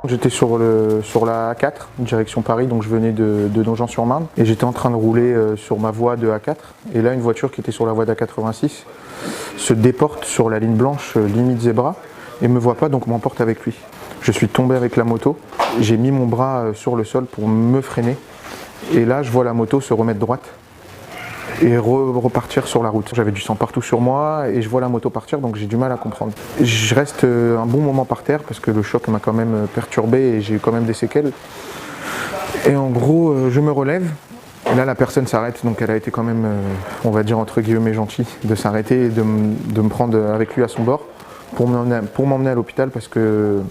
J'étais sur la A4, direction Paris, donc je venais de Nogent-sur-Marne et j'étais en train de rouler sur ma voie de A4 et là une voiture qui était sur la voie d'A86 se déporte sur la ligne blanche limite zébra et me voit pas, donc m'emporte avec lui. Je suis tombé avec la moto, j'ai mis mon bras sur le sol pour me freiner et là je vois la moto se remettre droite et repartir sur la route. J'avais du sang partout sur moi et je vois la moto partir, donc j'ai du mal à comprendre. Je reste un bon moment par terre parce que le choc m'a quand même perturbé et j'ai eu quand même des séquelles. Et en gros, je me relève. Et là, la personne s'arrête, donc elle a été quand même, on va dire entre guillemets gentille, de s'arrêter et de me prendre avec lui à son bord pour m'emmener à l'hôpital parce que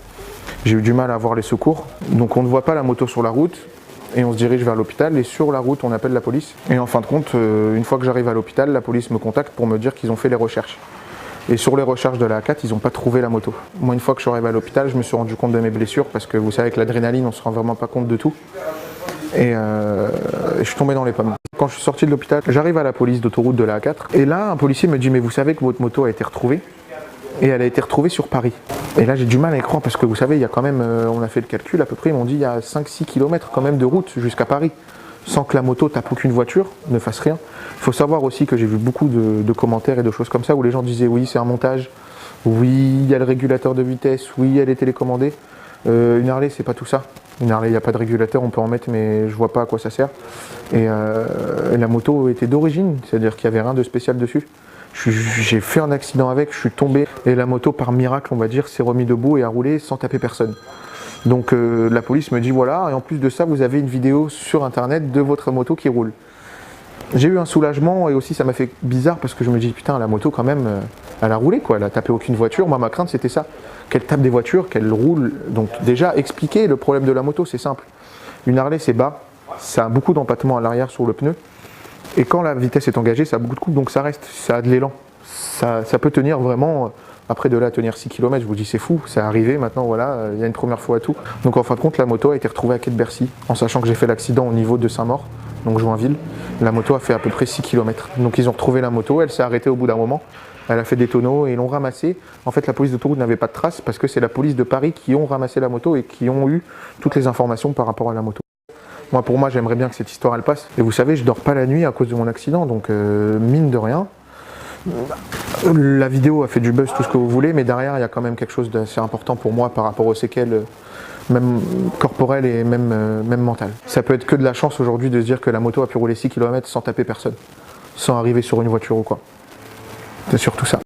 j'ai eu du mal à voir les secours. Donc on ne voit pas la moto sur la route. Et on se dirige vers l'hôpital et sur la route on appelle la police. Et en fin de compte, une fois que j'arrive à l'hôpital, la police me contacte pour me dire qu'ils ont fait les recherches. Et sur les recherches de la A4, ils n'ont pas trouvé la moto. Moi, une fois que je suis arrivé à l'hôpital, je me suis rendu compte de mes blessures parce que vous savez, avec l'adrénaline, on ne se rend vraiment pas compte de tout. Et je suis tombé dans les pommes. Quand je suis sorti de l'hôpital, j'arrive à la police d'autoroute de la A4. Et là, un policier me dit « Mais vous savez que votre moto a été retrouvée ?» Et elle a été retrouvée sur Paris. Et là j'ai du mal à y croire parce que vous savez, il y a quand même, on a fait le calcul à peu près, ils m'ont dit il y a 5-6 km quand même de route jusqu'à Paris, sans que la moto tape aucune voiture, ne fasse rien. Il faut savoir aussi que j'ai vu beaucoup de commentaires et de choses comme ça où les gens disaient oui c'est un montage, oui il y a le régulateur de vitesse, oui elle est télécommandée. Une Harley c'est pas tout ça. Une Harley il n'y a pas de régulateur, on peut en mettre mais je vois pas à quoi ça sert. Et la moto était d'origine, c'est-à-dire qu'il n'y avait rien de spécial dessus. J'ai fait un accident avec, je suis tombé et la moto par miracle on va dire s'est remis debout et a roulé sans taper personne. Donc la police me dit voilà et en plus de ça vous avez une vidéo sur internet de votre moto qui roule. J'ai eu un soulagement et aussi ça m'a fait bizarre parce que je me dis putain la moto quand même elle a roulé quoi, elle a tapé aucune voiture. Moi ma crainte c'était ça, qu'elle tape des voitures, qu'elle roule. Donc déjà expliquer le problème de la moto c'est simple. Une Harley c'est bas, ça a beaucoup d'empattement à l'arrière sur le pneu. Et quand la vitesse est engagée, ça a beaucoup de coupe, donc ça reste, ça a de l'élan. Ça peut tenir vraiment, après de là à tenir 6 km, je vous dis c'est fou, c'est arrivé maintenant, voilà, il y a une première fois à tout. Donc en fin de compte, la moto a été retrouvée à quai de Bercy, en sachant que j'ai fait l'accident au niveau de Saint-Maur, donc Joinville. La moto a fait à peu près 6 km. Donc ils ont retrouvé la moto, elle s'est arrêtée au bout d'un moment, elle a fait des tonneaux et ils l'ont ramassée. En fait, la police d'autoroute n'avait pas de traces parce que c'est la police de Paris qui ont ramassé la moto et qui ont eu toutes les informations par rapport à la moto. Moi, pour moi, j'aimerais bien que cette histoire elle passe. Et vous savez, je dors pas la nuit à cause de mon accident, donc mine de rien. La vidéo a fait du buzz, tout ce que vous voulez, mais derrière, il y a quand même quelque chose d'assez important pour moi par rapport aux séquelles, même corporelles et même mentales. Ça peut être que de la chance aujourd'hui de se dire que la moto a pu rouler 6 km sans taper personne, sans arriver sur une voiture ou quoi. C'est surtout ça.